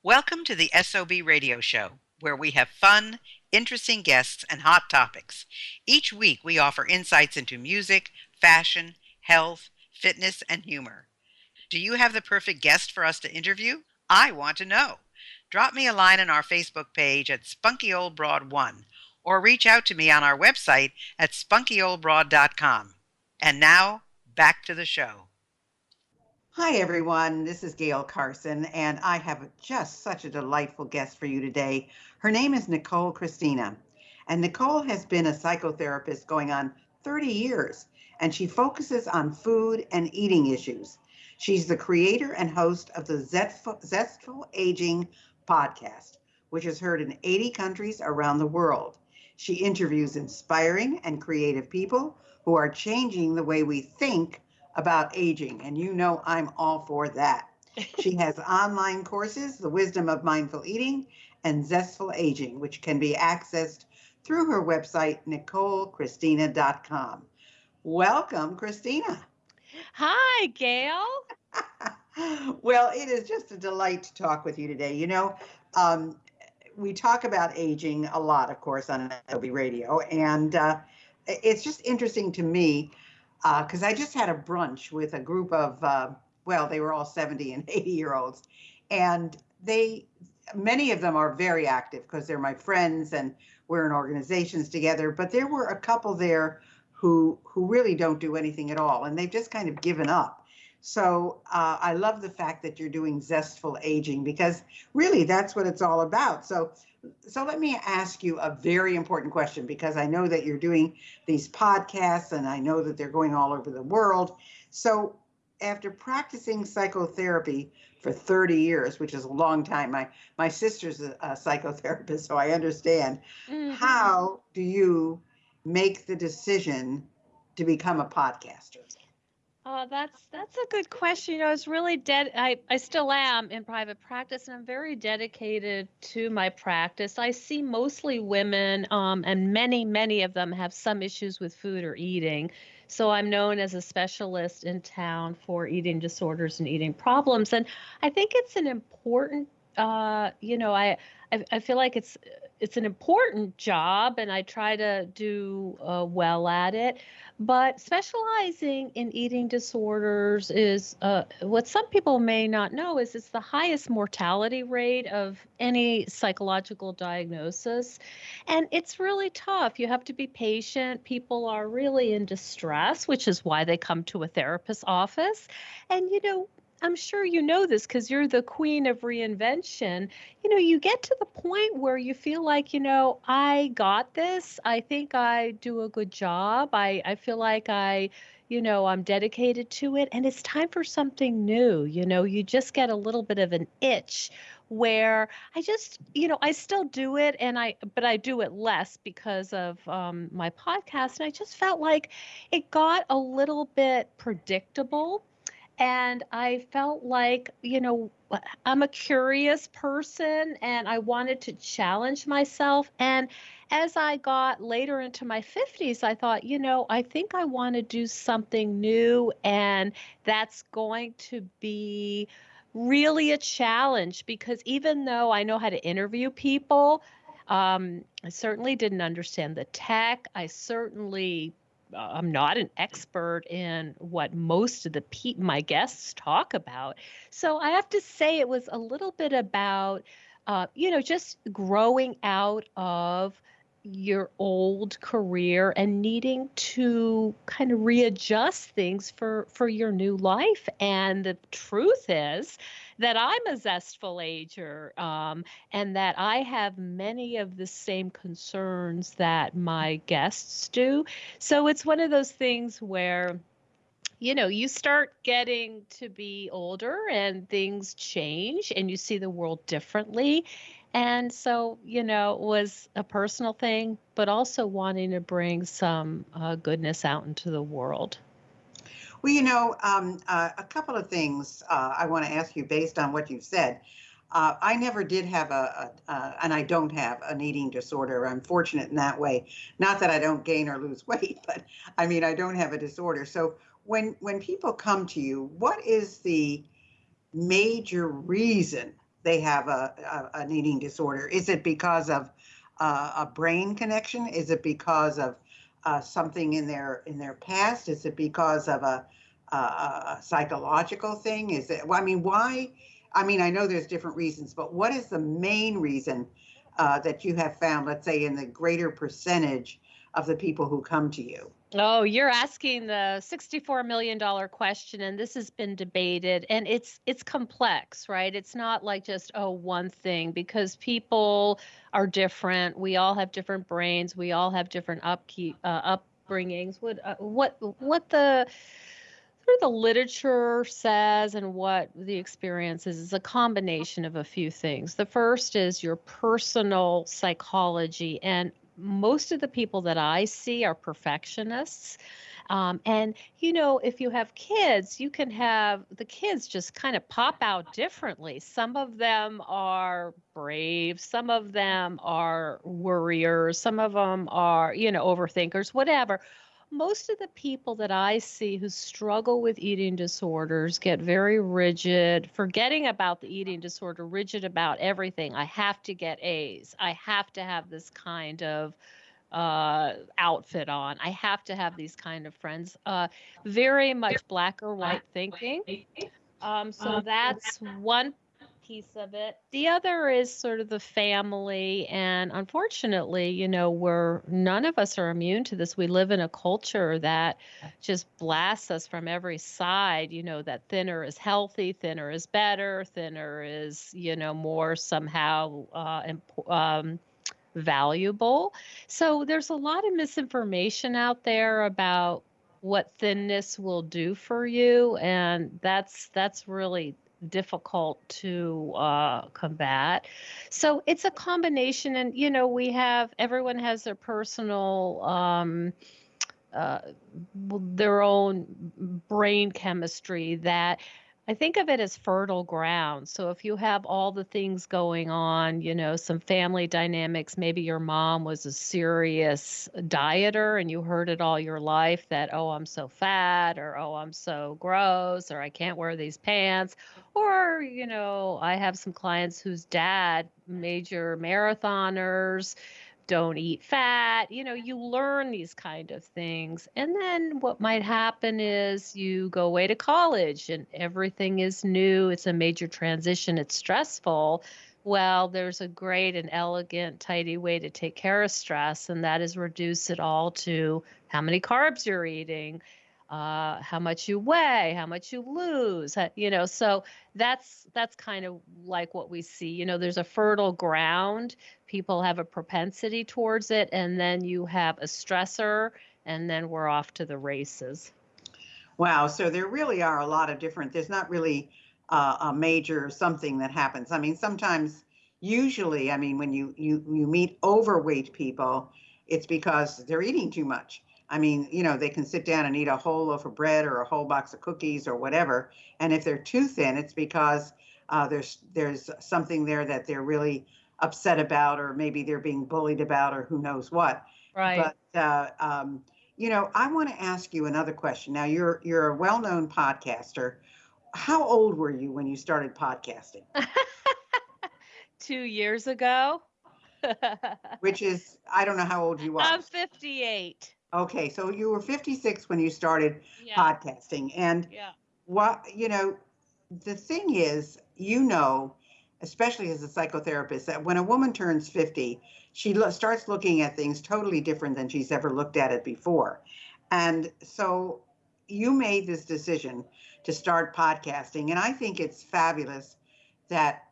Welcome to the SOB radio show, where we have fun, interesting guests, and hot topics. Each week, we offer insights into music, fashion, health, fitness, and humor. Do you have the perfect guest for us to interview? I want to know. Drop me a line on our Facebook page at Spunky Old Broad 1 or reach out to me on our website at spunkyoldbroad.com. And now, back to the show. Hi, everyone. This is Gayle Carson, and I have just such a delightful guest for you today. Her name is Nicole Christina, and Nicole has been a psychotherapist going on 30 years, and she focuses on food and eating issues. She's the creator and host of the Zestful Aging podcast, which is heard in 80 countries around the world. She interviews inspiring and creative people who are changing the way we think about aging, and you know I'm all for that. She has online courses, The Wisdom of Mindful Eating and Zestful Aging, which can be accessed through her website, NicoleChristina.com. Welcome, Christina. Hi, Gayle. Well, it is just a delight to talk with you today. Um, we talk about aging a lot, of course, on LB Radio, and it's just interesting to me because I just had a brunch with a group of, they were all 70 and 80-year-olds, and many of them are very active because they're my friends and we're in organizations together, but there were a couple there who really don't do anything at all, and they've just kind of given up. So I love the fact that you're doing Zestful Aging because really that's what it's all about. So let me ask you a very important question because I know that you're doing these podcasts and I know that they're going all over the world. So after practicing psychotherapy for 30 years, which is a long time, my sister's a psychotherapist, so I understand. Mm-hmm. How do you make the decision to become a podcaster? That's a good question. You know, it's really I still am in private practice, and I'm very dedicated to my practice. I see mostly women, and many of them have some issues with food or eating. So I'm known as a specialist in town for eating disorders and eating problems. And I think it's an important, I feel like it's an important job, and I try to do well at it. But specializing in eating disorders is what some people may not know is it's the highest mortality rate of any psychological diagnosis. And it's really tough. You have to be patient. People are really in distress, which is why they come to a therapist's office. And, I'm sure you know this because you're the queen of reinvention. You get to the point where you feel like, I got this. I think I do a good job. I feel like I'm dedicated to it. And it's time for something new. You just get a little bit of an itch where I just, I still do it but I do it less because of my podcast. And I just felt like it got a little bit predictable. And I felt like, I'm a curious person and I wanted to challenge myself. And as I got later into my 50s, I thought, I think I want to do something new. And that's going to be really a challenge because even though I know how to interview people, I certainly didn't understand the tech. I'm not an expert in what most of my guests talk about. So I have to say it was a little bit about, just growing out of your old career and needing to kind of readjust things for your new life. And the truth is that I'm a zestful ager, and that I have many of the same concerns that my guests do. So it's one of those things where you start getting to be older and things change and you see the world differently. And so, it was a personal thing, but also wanting to bring some goodness out into the world. Well, a couple of things I want to ask you based on what you've said. I never did have and I don't have an eating disorder. I'm fortunate in that way. Not that I don't gain or lose weight, but I mean, I don't have a disorder. So when people come to you, what is the major reason they have an eating disorder? Is it because of a brain connection? Is it because of something in their past? Is it because of a psychological thing? Is it? Well, I mean, why? I mean, I know there's different reasons, but what is the main reason that you have found? Let's say in the greater percentage of the people who come to you. Oh, you're asking the $64 million question, and this has been debated, and it's complex, right? It's not like just one thing, because people are different. We all have different brains. We all have different upbringings. What the literature says and what the experience is a combination of a few things. The first is your personal psychology, and most of the people that I see are perfectionists. And, if you have kids, you can have the kids just kind of pop out differently. Some of them are brave, some of them are worriers, some of them are, overthinkers, whatever. Most of the people that I see who struggle with eating disorders get very rigid, forgetting about the eating disorder, rigid about everything. I have to get A's. I have to have this kind of outfit on. I have to have these kind of friends. Very much black or white thinking. So that's one piece of it. The other is sort of the family. And unfortunately, none of us are immune to this. We live in a culture that just blasts us from every side, that thinner is healthy, thinner is better, thinner is, more somehow valuable. So there's a lot of misinformation out there about what thinness will do for you, and that's really difficult to combat. So it's a combination, and everyone has their personal uh, their own brain chemistry that I think of it as fertile ground. So if you have all the things going on, some family dynamics, maybe your mom was a serious dieter and you heard it all your life that, oh, I'm so fat, or oh, I'm so gross, or I can't wear these pants. Or, I have some clients whose dad, major marathoners, don't eat fat. You learn these kind of things. And then what might happen is you go away to college and everything is new. It's a major transition. It's stressful. Well, there's a great and elegant, tidy way to take care of stress, and that is reduce it all to how many carbs you're eating, how much you weigh, how much you lose, so that's kind of like what we see. There's a fertile ground. People have a propensity towards it, and then you have a stressor, and then we're off to the races. Wow. So there really are a lot of different, there's not really a major something that happens. I mean, sometimes, usually, I mean, when you meet overweight people, it's because they're eating too much. I mean, they can sit down and eat a whole loaf of bread or a whole box of cookies or whatever. And if they're too thin, it's because there's something there that they're really upset about, or maybe they're being bullied about, or who knows what. Right. But I want to ask you another question. Now, you're a well-known podcaster. How old were you when you started podcasting? 2 years ago. Which is, I don't know how old you are. I'm 58. Okay, so you were 56 when you started Yeah. podcasting. And Yeah. what, the thing is, especially as a psychotherapist, that when a woman turns 50, she starts looking at things totally different than she's ever looked at it before. And so you made this decision to start podcasting. And I think it's fabulous that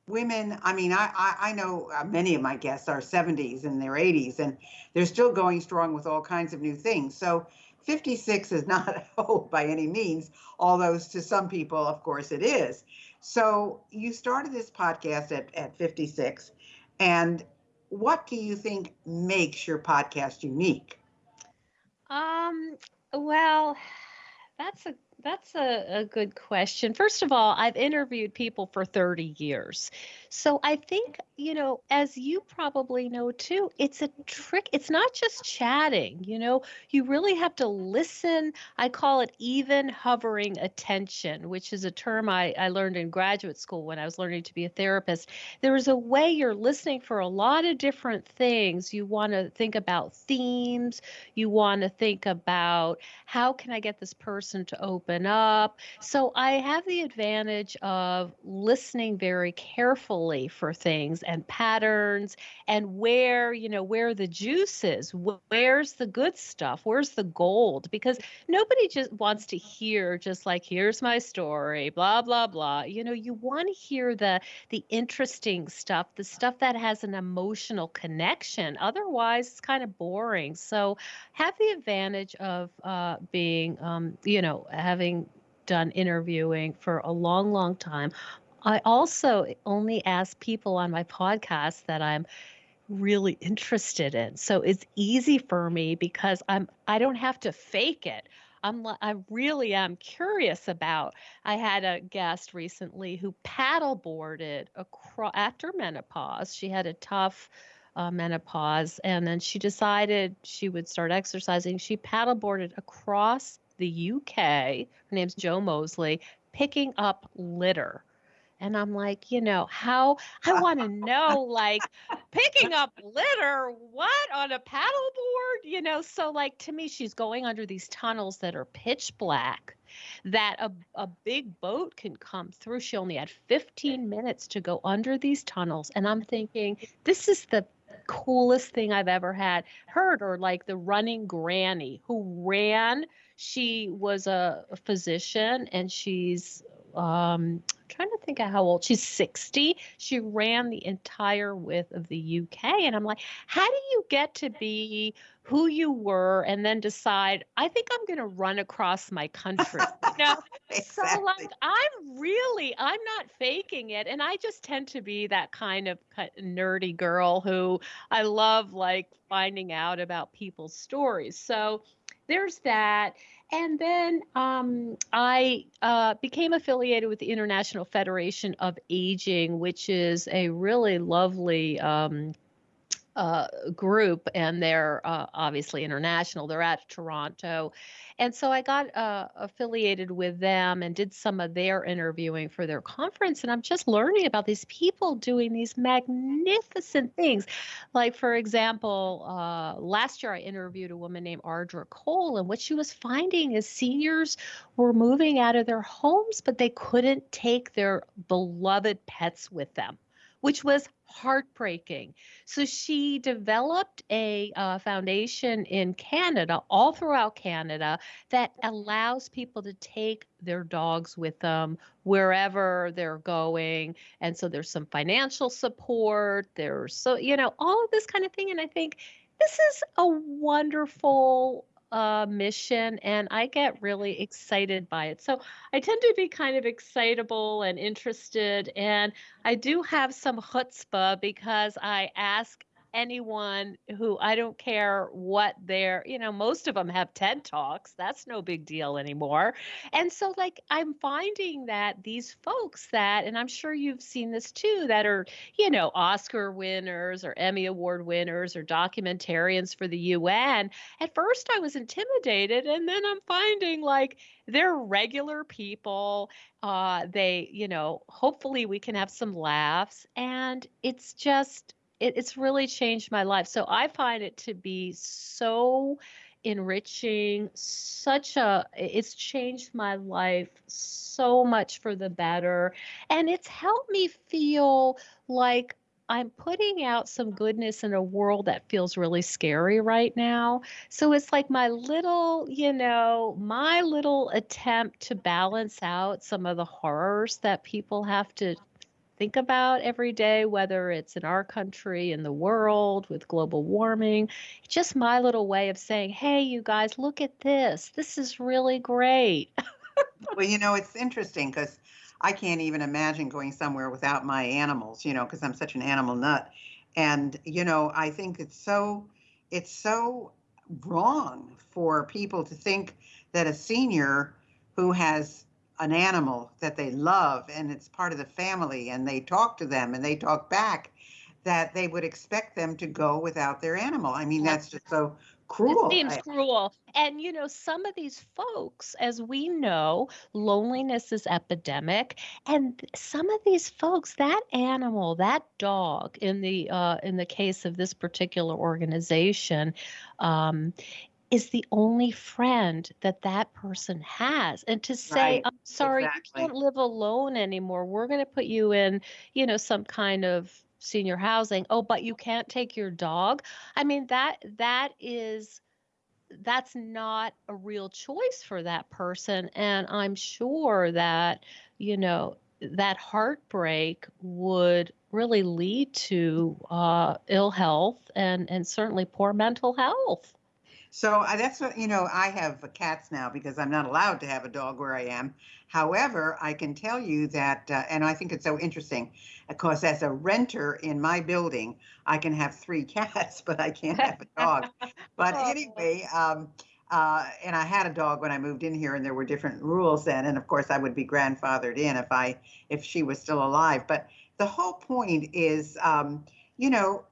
women, I mean, I know many of my guests are 70s and their 80s, and they're still going strong with all kinds of new things. So 56 is not old by any means, although to some people, of course, it is. So you started this podcast at 56. And what do you think makes your podcast unique? Um, well, that's That's a good question. First of all, I've interviewed people for 30 years. So I think, as you probably know too, it's a trick. It's not just chatting, you really have to listen. I call it even hovering attention, which is a term I learned in graduate school when I was learning to be a therapist. There is a way you're listening for a lot of different things. You want to think about themes, you want to think about how can I get this person to open up? So I have the advantage of listening very carefully for things and patterns and where the juice is, where's the good stuff, where's the gold? Because nobody just wants to hear just like, here's my story, blah, blah, blah. You want to hear the interesting stuff, the stuff that has an emotional connection. Otherwise, it's kind of boring. So have the advantage of being, having done interviewing for a long, long time. I also only ask people on my podcast that I'm really interested in. So it's easy for me because I don't have to fake it. I really am curious about. I had a guest recently who paddleboarded across after menopause. She had a tough menopause, and then she decided she would start exercising. She paddleboarded across the UK. Her name's Jo Mosley, picking up litter. And I'm like, how I want to know, like, picking up litter, what on a paddleboard? So like to me, she's going under these tunnels that are pitch black, that a big boat can come through. She only had 15 minutes to go under these tunnels. And I'm thinking, this is the coolest thing I've ever heard. Or like the running granny who ran. She was a physician, and she's trying to think of how old she's 60. She ran the entire width of the UK. And I'm like, how do you get to be who you were and then decide, I think I'm going to run across my country? So Exactly. like, I'm not faking it. And I just tend to be that kind of nerdy girl who I love like finding out about people's stories. So there's that. And then I became affiliated with the International Federation of Aging, which is a really lovely group, and they're obviously international. They're at Toronto. And so I got affiliated with them and did some of their interviewing for their conference. And I'm just learning about these people doing these magnificent things. Like, for example, last year I interviewed a woman named Ardra Cole, and what she was finding is seniors were moving out of their homes, but they couldn't take their beloved pets with them, which was heartbreaking. So she developed a foundation in Canada, all throughout Canada, that allows people to take their dogs with them wherever they're going. And so there's some financial support. There's all of this kind of thing. And I think this is a wonderful mission, and I get really excited by it. So I tend to be kind of excitable and interested, and I do have some chutzpah because I ask anyone who, I don't care what most of them have TED Talks. That's no big deal anymore. And so, like, I'm finding that these folks and I'm sure you've seen this too, that are, Oscar winners or Emmy Award winners or documentarians for the UN. At first, I was intimidated, and then I'm finding like they're regular people. Hopefully we can have some laughs, and it's really changed my life. So I find it to be so enriching, it's changed my life so much for the better. And it's helped me feel like I'm putting out some goodness in a world that feels really scary right now. So it's like my little attempt to balance out some of the horrors that people have to think about every day, whether it's in our country, in the world, with global warming. Just my little way of saying, hey, you guys, look at this. This is really great. Well, it's interesting because I can't even imagine going somewhere without my animals, because I'm such an animal nut. And, I think it's so wrong for people to think that a senior who has an animal that they love and it's part of the family and they talk to them and they talk back, that they would expect them to go without their animal. I mean, that's just so It cruel. seems cruel. And, some of these folks, as we know, loneliness is epidemic. And some of these folks, that animal, that dog, in the case of this particular organization, um, is the only friend that that person has. And to say, Right. I'm sorry, you Exactly. can't live alone anymore. We're going to put you in, some kind of senior housing. Oh, but you can't take your dog. I mean, that's not a real choice for that person. And I'm sure that, that heartbreak would really lead to ill health and certainly poor mental health. So that's what, I have cats now because I'm not allowed to have a dog where I am. However, I can tell you that, and I think it's so interesting, of course, as a renter in my building, I can have three cats, but I can't have a dog. But Oh. anyway, and I had a dog when I moved in here, and there were different rules then. And of course, I would be grandfathered in if she was still alive. But the whole point is, you know,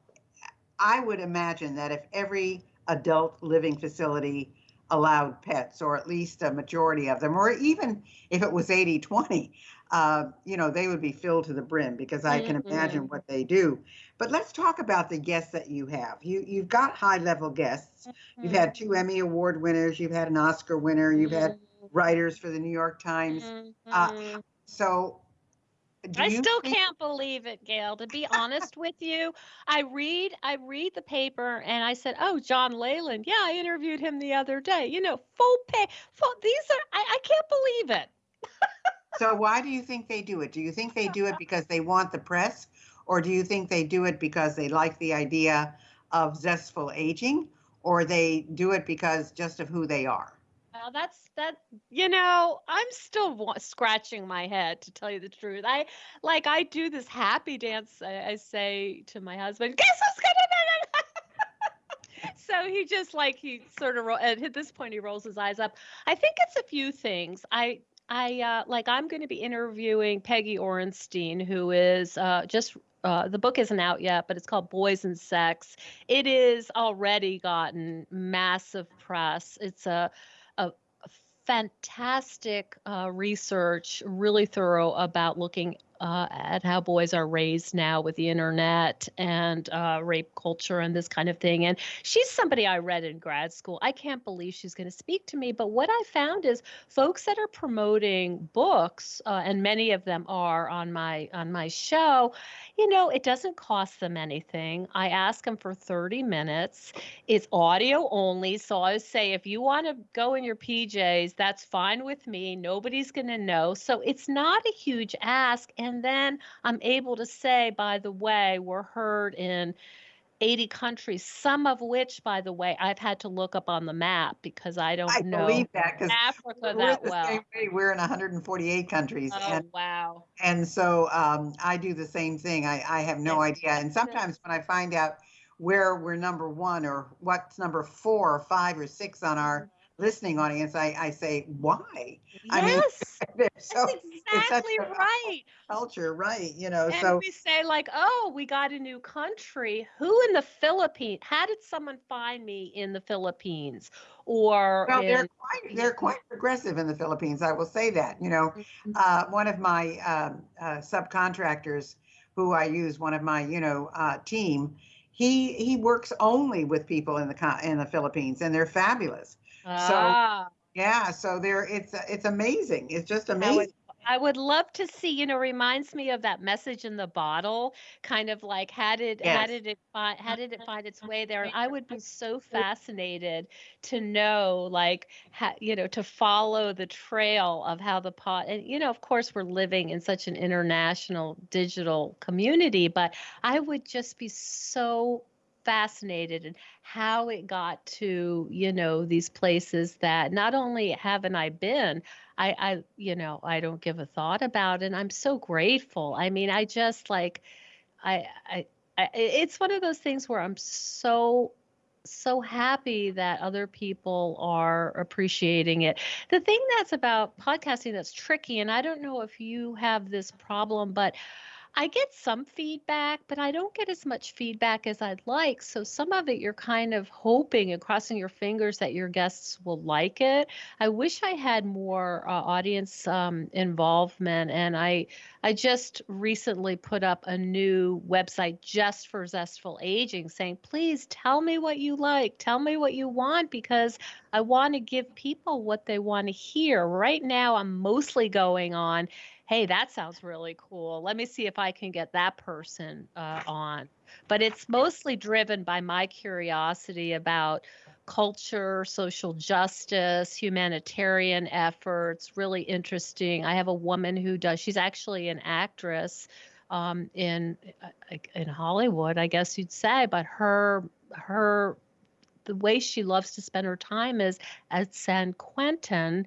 I would imagine that if every adult living facility allowed pets, or at least a majority of them, or even if it was 80-20, they would be filled to the brim because I can imagine Mhm. what they do. But let's talk about the guests that you have. You've got high level guests. You've Mhm. had two Emmy Award winners. You've had an Oscar winner. You've had writers for the New York Times. Uh, Mhm. so do I you still think? can't believe it, Gail. To be honest with you, I read the paper and I said, "Oh, John Leyland. Yeah, I interviewed him the other day. Full pay. Full, these are I can't believe it." So why do you think they do it? Do you think they do it because they want the press, or do you think they do it because they like the idea of zestful aging, or they do it because just of who they are? Well, that's that. I'm still scratching my head to tell you the truth. I do this happy dance. I say to my husband, "Guess who's gonna do it?" So he just he sort of at this point he rolls his eyes up. I think it's a few things. I'm going to be interviewing Peggy Orenstein, who is just the book isn't out yet, but it's called Boys and Sex. It is already gotten massive press. It's a fantastic research, really thorough about looking at how boys are raised now with the internet and rape culture and this kind of thing. And she's somebody I read in grad school. I can't believe she's going to speak to me. But what I found is folks that are promoting books, and many of them are on my show. It doesn't cost them anything. I ask them for 30 minutes. It's audio only. So I say, if you want to go in your PJs, that's fine with me. Nobody's going to know. So it's not a huge ask. And then I'm able to say, by the way, we're heard in 80 countries, some of which, by the way, I've had to look up on the map because I don't I know believe that because Africa we're that the same well. way. We're in 148 countries, Oh, wow. and so I do the same thing. I have no idea, and sometimes when I find out where we're number one or what's number 4 or 5 or 6 on our listening audience, I say, why? I mean, Yes, that's so it's such exactly a right. culture, right? And So we say, oh, we got a new country. Who in the Philippines? How did someone find me in the Philippines or well, in, they're quite progressive in the Philippines. I will say that. One of my subcontractors, who I use, one of my team, he works only with people in the Philippines, and they're fabulous. So ah, yeah, so it's amazing. It's just I would amazing. I would love to see, reminds me of that message in the bottle, kind of like Yes. how did it find its way there? And I would be so fascinated to know to follow the trail of how the pot and of course we're living in such an international digital community, but I would just be so fascinated in how it got to, these places that not only haven't I been, I don't give a thought about it. And I'm so grateful. I mean, I just I, it's one of those things where I'm so so happy that other people are appreciating it. The thing that's about podcasting that's tricky, and I don't know if you have this problem, but I get some feedback, but I don't get as much feedback as I'd like. So some of it you're kind of hoping and crossing your fingers that your guests will like it. I wish I had more audience involvement, and I just recently put up a new website just for Zestful Aging, saying, please tell me what you like, tell me what you want, because I want to give people what they want to hear. Right now, I'm mostly going on, hey, that sounds really cool. Let me see if I can get that person on. But it's mostly driven by my curiosity about culture, social justice, humanitarian efforts, really interesting. I have a woman who does, she's actually an actress in Hollywood, I guess you'd say, but her the way she loves to spend her time is at San Quentin,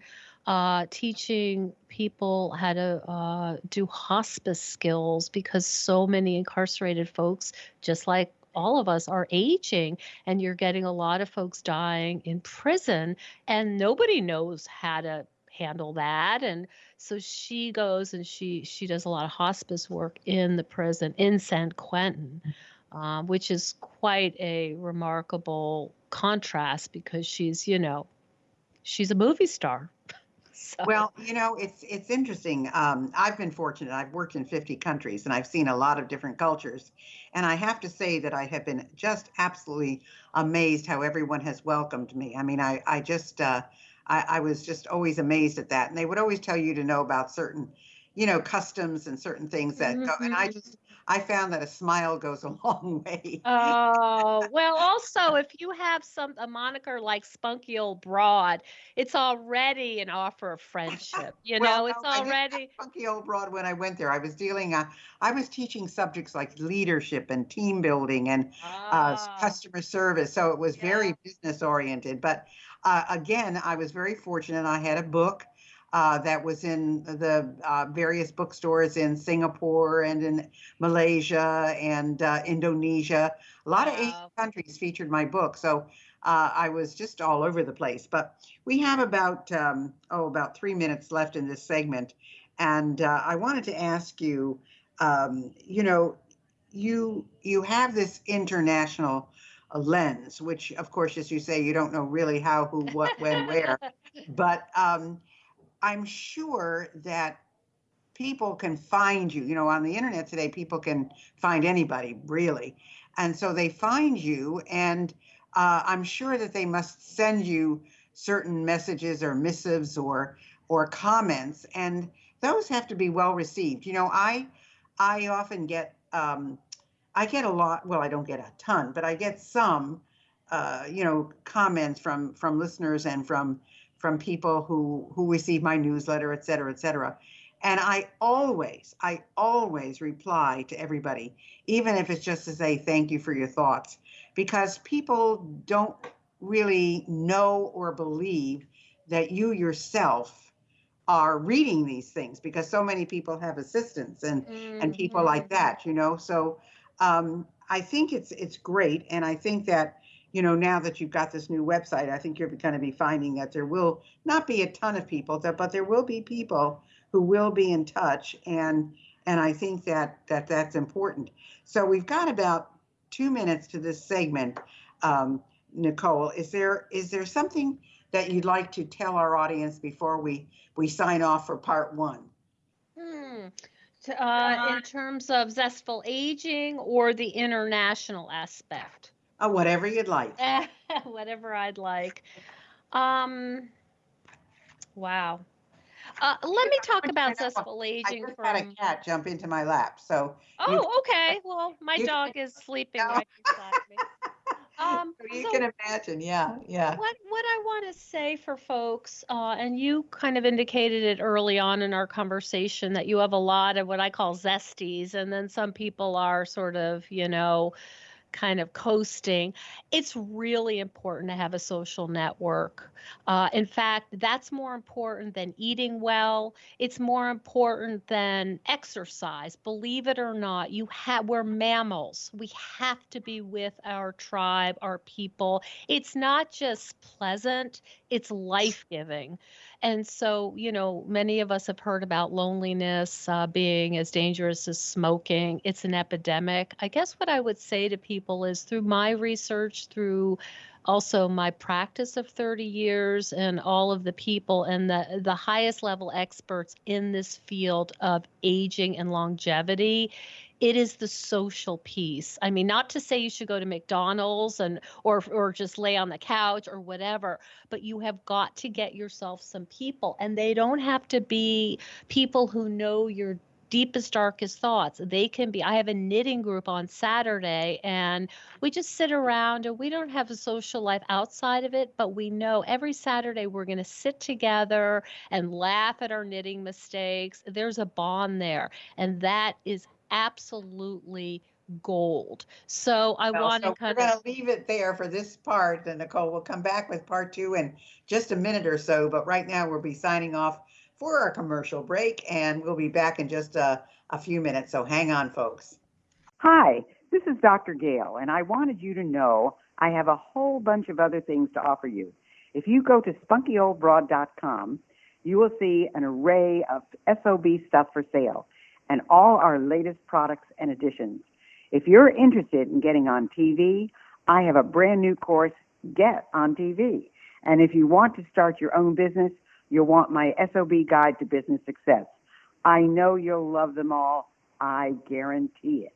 teaching people how to do hospice skills, because so many incarcerated folks, just like all of us, are aging, and you're getting a lot of folks dying in prison, and nobody knows how to handle that. And so she goes and she does a lot of hospice work in the prison in San Quentin, which is quite a remarkable contrast, because she's a movie star. So, Well, it's interesting. I've been fortunate. I've worked in 50 countries and I've seen a lot of different cultures. And I have to say that I have been just absolutely amazed how everyone has welcomed me. I mean, I just, I was just always amazed at that. And they would always tell you to know about certain, customs and certain things that go. And mhm. I found that a smile goes a long way. Oh, well, also, if you have a moniker like Spunky Old Broad, it's already an offer of friendship. Well, It's no, I didn't have already, funky old broad when I went there. I was teaching subjects like leadership and team building and ah, customer service. So it was yeah. very business oriented. But again, I was very fortunate. I had a book that was in the various bookstores in Singapore and in Malaysia and Indonesia. A lot of Asian Wow. countries featured my book. So I was just all over the place. But we have about 3 minutes left in this segment, and I wanted to ask you, you know, you have this international lens, which, of course, as you say, you don't know really how, who, what, when, where, but I'm sure that people can find you. On the internet today, people can find anybody, really. And so they find you, and I'm sure that they must send you certain messages or missives or comments, and those have to be well received. I often get I get a lot. Well, I don't get a ton, but I get some comments from listeners and from people who receive my newsletter, et cetera, et cetera. And I always reply to everybody, even if it's just to say thank you for your thoughts, because people don't really know or believe that you yourself are reading these things, because so many people have assistants and people like Mhm. that. So I think it's great, and I think that now that you've got this new website, I think you're going to be finding that there will not be a ton of people, but there will be people who will be in touch, and I think that's important. So we've got about 2 minutes to this segment. Um, Nicole, is there something that you'd like to tell our audience before we sign off for part one? Hmm. In terms of Zestful Aging or the international aspect? Whatever you'd like. Whatever I'd like. Um, wow. Let me I talk want you about to know, Zestful I Aging just for had a cat jump into my lap, so you Oh, okay. Well, my you can dog is sleeping know. right beside me. So you So can imagine, yeah, yeah. what I want to say for folks, and you kind of indicated it early on in our conversation, that you have a lot of what I call zesties, and then some people are sort of, kind of coasting, it's really important to have a social network. In fact, that's more important than eating well. It's more important than exercise. Believe it or not, we're mammals. We have to be with our tribe, our people. It's not just pleasant, it's life-giving. And so, many of us have heard about loneliness being as dangerous as smoking. It's an epidemic. I guess what I would say to people is through my research, through also my practice of 30 years and all of the people and the highest level experts in this field of aging and longevity, it is the social piece. I mean, not to say you should go to McDonald's or just lay on the couch or whatever, but you have got to get yourself some people, and they don't have to be people who know your deepest, darkest thoughts. They can be, I have a knitting group on Saturday, and we just sit around and we don't have a social life outside of it, but we know every Saturday we're going to sit together and laugh at our knitting mistakes. There's a bond there, and that is absolutely gold. So I Well, want to so we're kind going of, to leave it there for this part, and Nicole, we'll come back with part two in just a minute or so. But right now, we'll be signing off for our commercial break, and we'll be back in just a few minutes. So hang on, folks. Hi, this is Dr. Gayle, and I wanted you to know I have a whole bunch of other things to offer you. If you go to spunkyoldbroad.com, you will see an array of SOB stuff for sale and all our latest products and additions. If you're interested in getting on TV, I have a brand new course, Get on TV. And if you want to start your own business, you'll want my SOB Guide to Business Success. I know you'll love them all. I guarantee it.